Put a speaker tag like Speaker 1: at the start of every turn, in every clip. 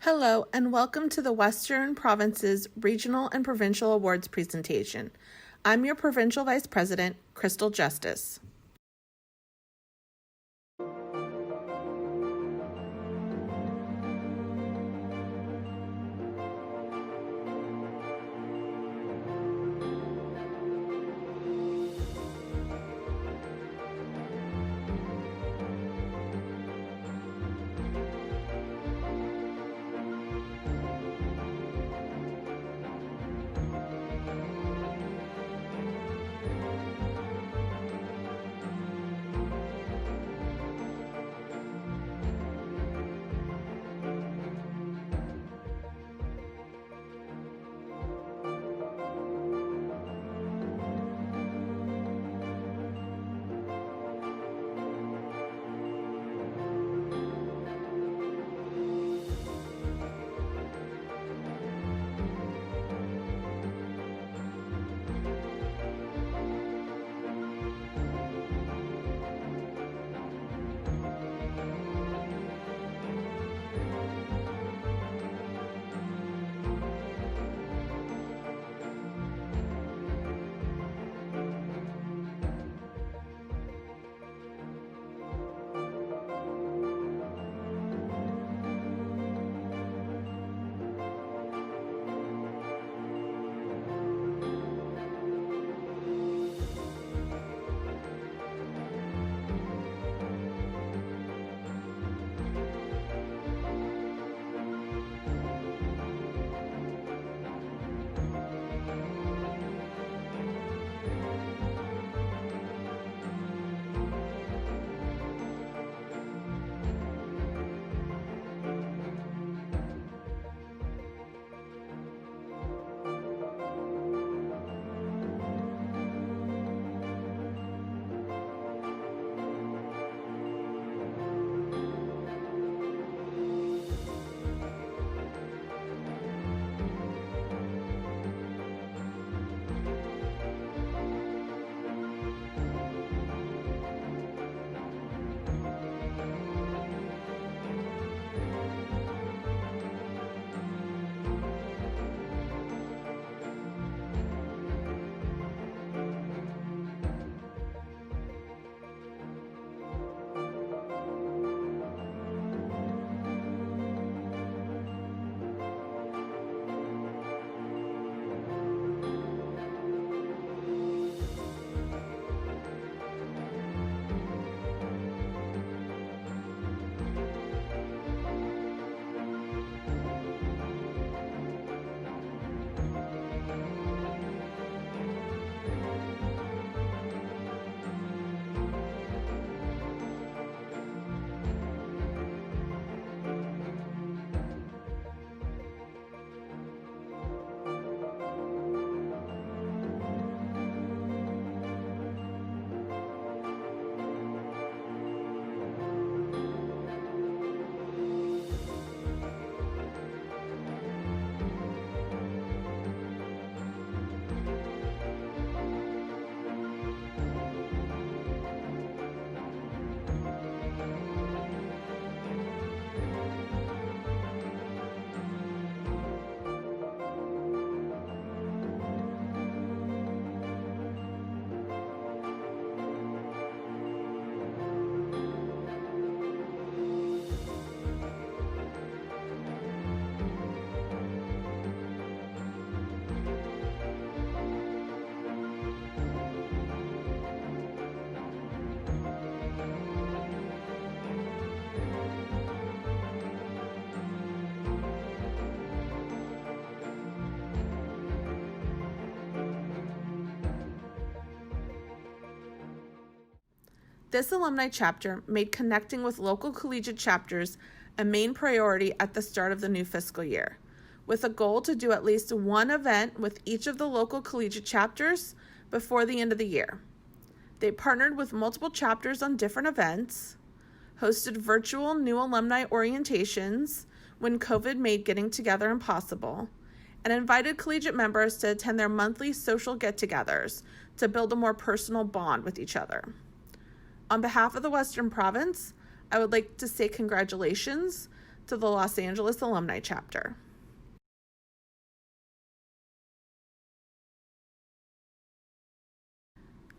Speaker 1: Hello, and welcome to the Western Province's Regional and Provincial Awards presentation. I'm your Provincial Vice President, Crystal Justice. This alumni chapter made connecting with local collegiate chapters a main priority at the start of the new fiscal year, with a goal to do at least one event with each of the local collegiate chapters before the end of the year. They partnered with multiple chapters on different events, hosted virtual new alumni orientations when COVID made getting together impossible, and invited collegiate members to attend their monthly social get-togethers to build a more personal bond with each other. On behalf of the Western Province, I would like to say congratulations to the Los Angeles Alumni Chapter.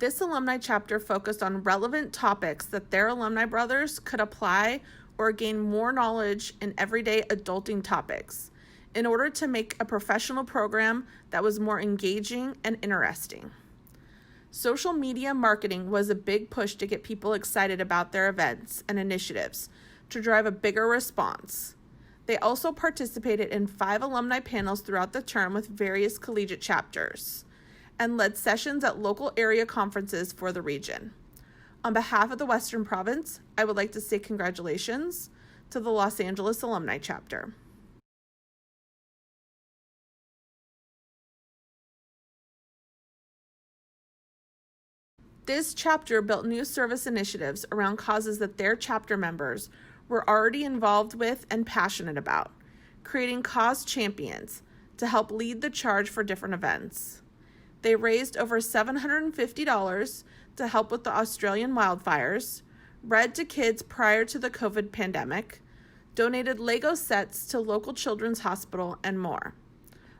Speaker 1: This alumni chapter focused on relevant topics that their alumni brothers could apply or gain more knowledge in everyday adulting topics in order to make a professional program that was more engaging and interesting. Social media marketing was a big push to get people excited about their events and initiatives to drive a bigger response. They also participated in 5 alumni panels throughout the term with various collegiate chapters and led sessions at local area conferences for the region. On behalf of the Western Province, I would like to say congratulations to the Los Angeles Alumni Chapter. This chapter built new service initiatives around causes that their chapter members were already involved with and passionate about, creating cause champions to help lead the charge for different events. They raised over $750 to help with the Australian wildfires, read to kids prior to the COVID pandemic, donated Lego sets to local children's hospital, and more.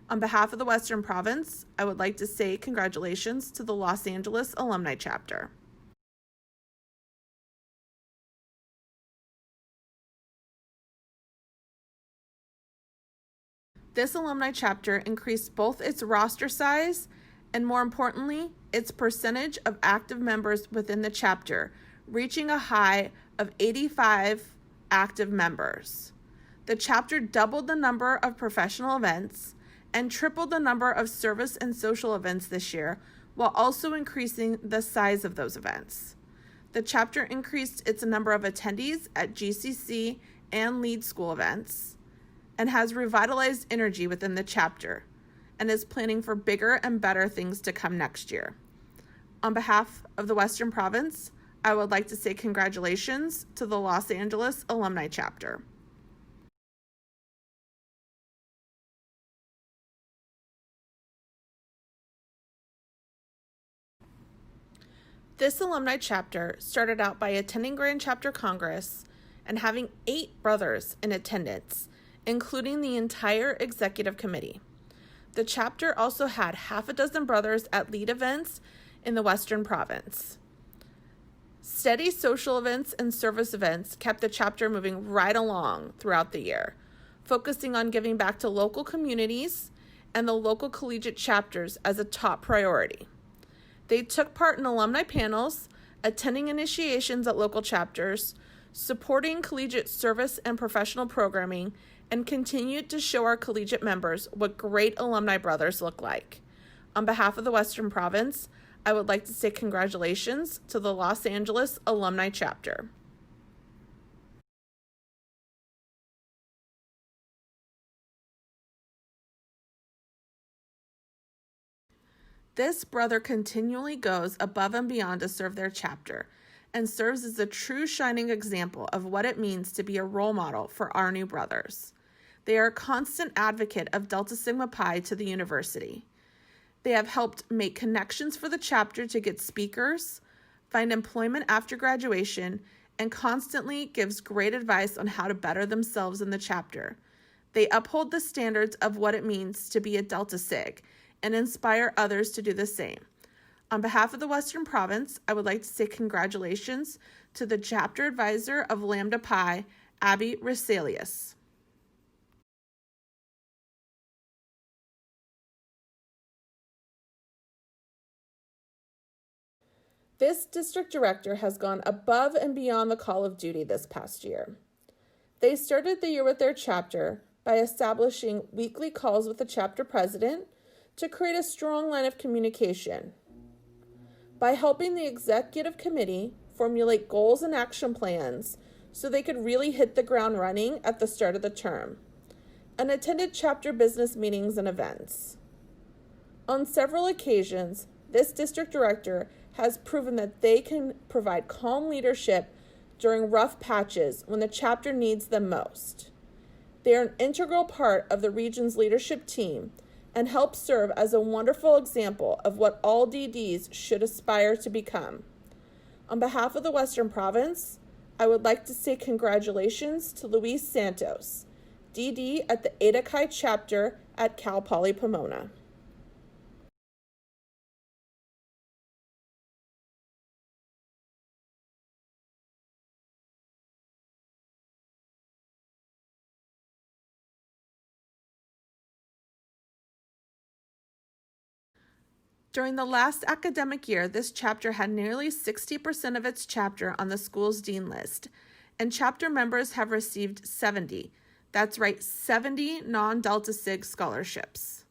Speaker 1: On behalf of the Western Province, I would like to say congratulations to the Los Angeles Alumni Chapter. This alumni chapter increased both its roster size and, more importantly, its percentage of active members within the chapter, reaching a high of 85 active members. The chapter doubled the number of professional events and tripled the number of service and social events this year, while also increasing the size of those events. The chapter increased its number of attendees at GCC and lead school events, and has revitalized energy within the chapter, and is planning for bigger and better things to come next year. On behalf of the Western Province, I would like to say congratulations to the Los Angeles Alumni Chapter. This alumni chapter started out by attending Grand Chapter Congress and having 8 brothers in attendance, including the entire executive committee. The chapter also had half a dozen brothers at lead events in the Western Province. Steady social events and service events kept the chapter moving right along throughout the year, focusing on giving back to local communities and the local collegiate chapters as a top priority. They took part in alumni panels, attending initiations at local chapters, supporting collegiate service and professional programming, and continued to show our collegiate members what great alumni brothers look like. On behalf of the Western Province, I would like to say congratulations to the Los Angeles Alumni Chapter. This brother continually goes above and beyond to serve their chapter and serves as a true shining example of what it means to be a role model for our new brothers. They are a constant advocate of Delta Sigma Pi to the university. They have helped make connections for the chapter to get speakers, find employment after graduation, and constantly gives great advice on how to better themselves in the chapter. They uphold the standards of what it means to be a Delta Sig and inspire others to do the same. On behalf of the Western Province, I would like to say congratulations to the chapter advisor of Lambda Pi, Abby Resalius. This district director has gone above and beyond the call of duty this past year. They started the year with their chapter by establishing weekly calls with the chapter president to create a strong line of communication. By helping the executive committee formulate goals and action plans so they could really hit the ground running at the start of the term, and attended chapter business meetings and events. On several occasions, this district director has proven that they can provide calm leadership during rough patches when the chapter needs them most. They are an integral part of the region's leadership team and help serve as a wonderful example of what all DDs should aspire to become. On behalf of the Western Province, I would like to say congratulations to Luis Santos, DD at the Eta Chi chapter at Cal Poly Pomona. During the last academic year, this chapter had nearly 60% of its chapter on the school's dean list, and chapter members have received 70. That's right, 70 non-Delta Sig scholarships.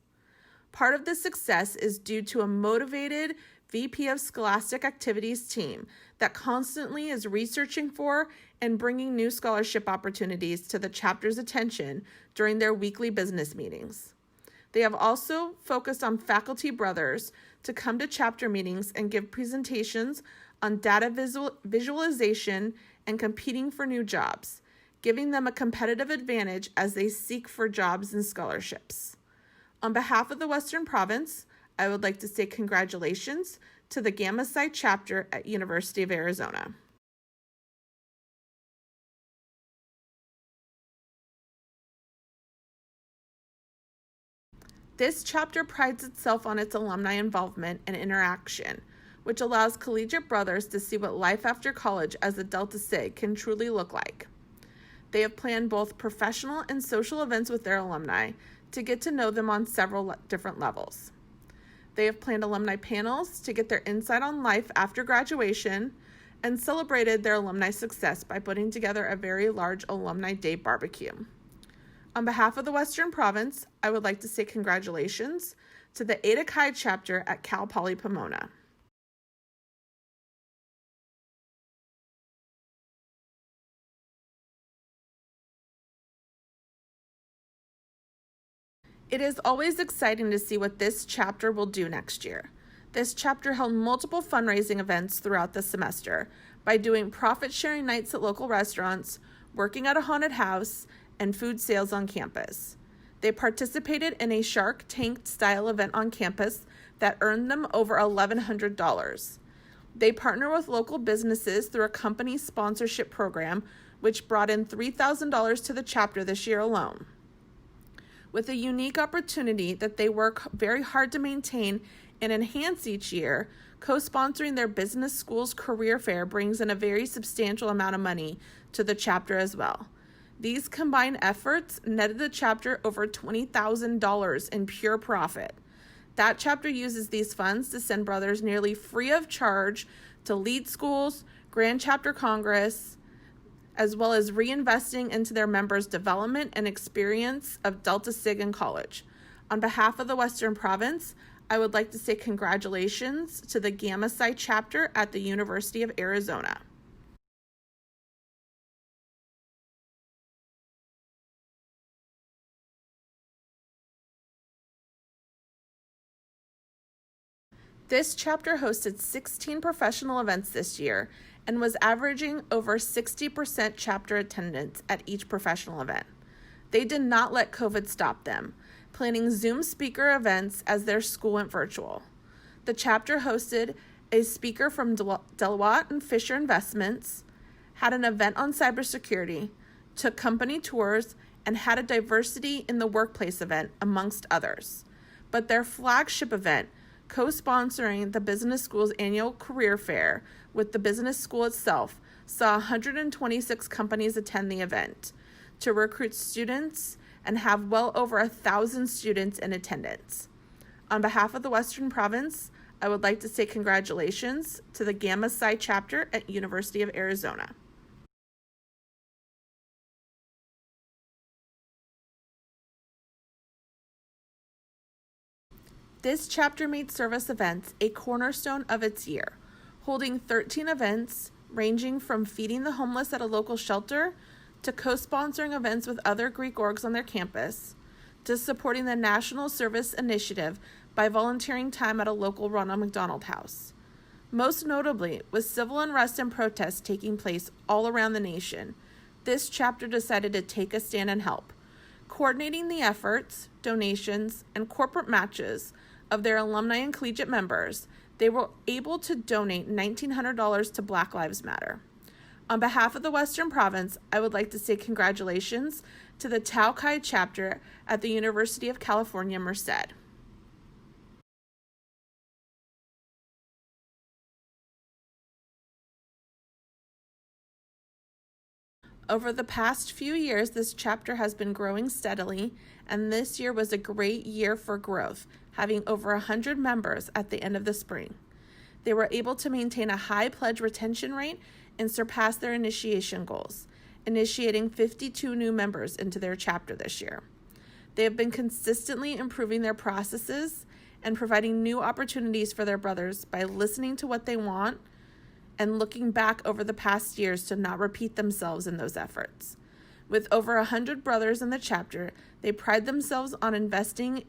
Speaker 1: Part of this success is due to a motivated VP of Scholastic Activities team that constantly is researching for and bringing new scholarship opportunities to the chapter's attention during their weekly business meetings. They have also focused on faculty brothers to come to chapter meetings and give presentations on data visualization and competing for new jobs, giving them a competitive advantage as they seek for jobs and scholarships. On behalf of the Western Province, I would like to say congratulations to the Gamma Psi chapter at University of Arizona. This chapter prides itself on its alumni involvement and interaction, which allows collegiate brothers to see what life after college as a Delta Sig can truly look like. They have planned both professional and social events with their alumni to get to know them on several different levels. They have planned alumni panels to get their insight on life after graduation and celebrated their alumni success by putting together a very large Alumni Day barbecue. On behalf of the Western Province, I would like to say congratulations to the Eta Chi chapter at Cal Poly Pomona. It is always exciting to see what this chapter will do next year. This chapter held multiple fundraising events throughout the semester by doing profit-sharing nights at local restaurants, working at a haunted house, and food sales on campus. They participated in a Shark Tank style event on campus that earned them over $1,100. They partner with local businesses through a company sponsorship program, which brought in $3,000 to the chapter this year alone. With a unique opportunity that they work very hard to maintain and enhance each year, co-sponsoring their business school's career fair brings in a very substantial amount of money to the chapter as well. These combined efforts netted the chapter over $20,000 in pure profit. That chapter uses these funds to send brothers nearly free of charge to lead schools, Grand Chapter Congress, as well as reinvesting into their members' development and experience of Delta Sig in college. On behalf of the Western Province, I would like to say congratulations to the Gamma Psi chapter at the University of Arizona. This chapter hosted 16 professional events this year and was averaging over 60% chapter attendance at each professional event. They did not let COVID stop them, planning Zoom speaker events as their school went virtual. The chapter hosted a speaker from Deloitte and Fisher Investments, had an event on cybersecurity, took company tours, and had a diversity in the workplace event, amongst others. But their flagship event, co-sponsoring the business school's annual career fair with the business school itself, saw 126 companies attend the event to recruit students and have well over 1,000 students in attendance. On behalf of the Western Province, I would like to say congratulations to the Gamma Psi chapter at University of Arizona. This chapter made service events a cornerstone of its year, holding 13 events ranging from feeding the homeless at a local shelter to co-sponsoring events with other Greek orgs on their campus, to supporting the National Service Initiative by volunteering time at a local Ronald McDonald House. Most notably, with civil unrest and protests taking place all around the nation, this chapter decided to take a stand and help, coordinating the efforts, donations, and corporate matches of their alumni and collegiate members. They were able to donate $1,900 to Black Lives Matter. On behalf of the Western Province, I would like to say congratulations to the Tau Chi chapter at the University of California, Merced. Over the past few years, this chapter has been growing steadily, and this year was a great year for growth, having over 100 members at the end of the spring. They were able to maintain a high pledge retention rate and surpass their initiation goals, initiating 52 new members into their chapter this year. They have been consistently improving their processes and providing new opportunities for their brothers by listening to what they want and looking back over the past years to not repeat themselves in those efforts. With over 100 brothers in the chapter, they pride themselves on investing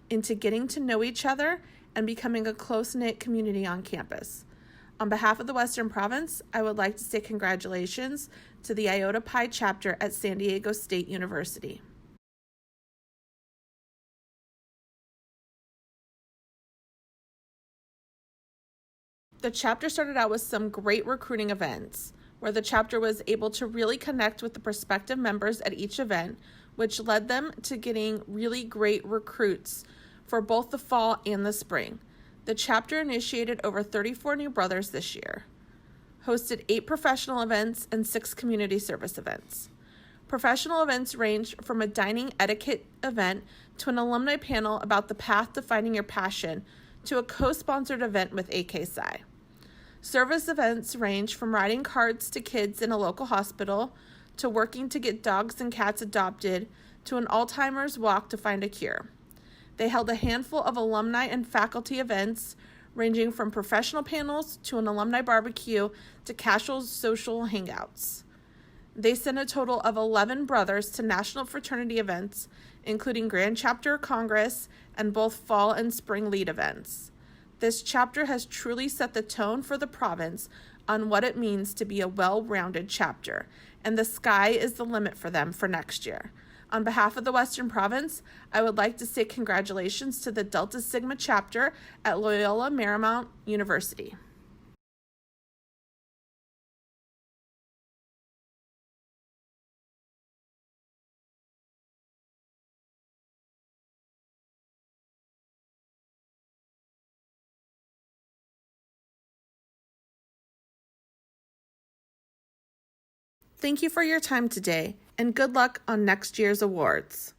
Speaker 1: into getting to know each other and becoming a close-knit community on campus. On behalf of the Western Province, I would like to say congratulations to the Iota Pi chapter at San Diego State University. The chapter started out with some great recruiting events, where the chapter was able to really connect with the prospective members at each event, which led them to getting really great recruits for both the fall and the spring. The chapter initiated over 34 new brothers this year, hosted 8 professional events and 6 community service events. Professional events ranged from a dining etiquette event to an alumni panel about the path to finding your passion to a co-sponsored event with AK Psi. Service events range from writing cards to kids in a local hospital, to working to get dogs and cats adopted, to an Alzheimer's walk to find a cure. They held a handful of alumni and faculty events, ranging from professional panels to an alumni barbecue to casual social hangouts. They sent a total of 11 brothers to national fraternity events, including Grand Chapter Congress and both fall and spring lead events. This chapter has truly set the tone for the province on what it means to be a well-rounded chapter, and the sky is the limit for them for next year. On behalf of the Western Province, I would like to say congratulations to the Delta Sigma chapter at Loyola Marymount University. Thank you for your time today, and good luck on next year's awards.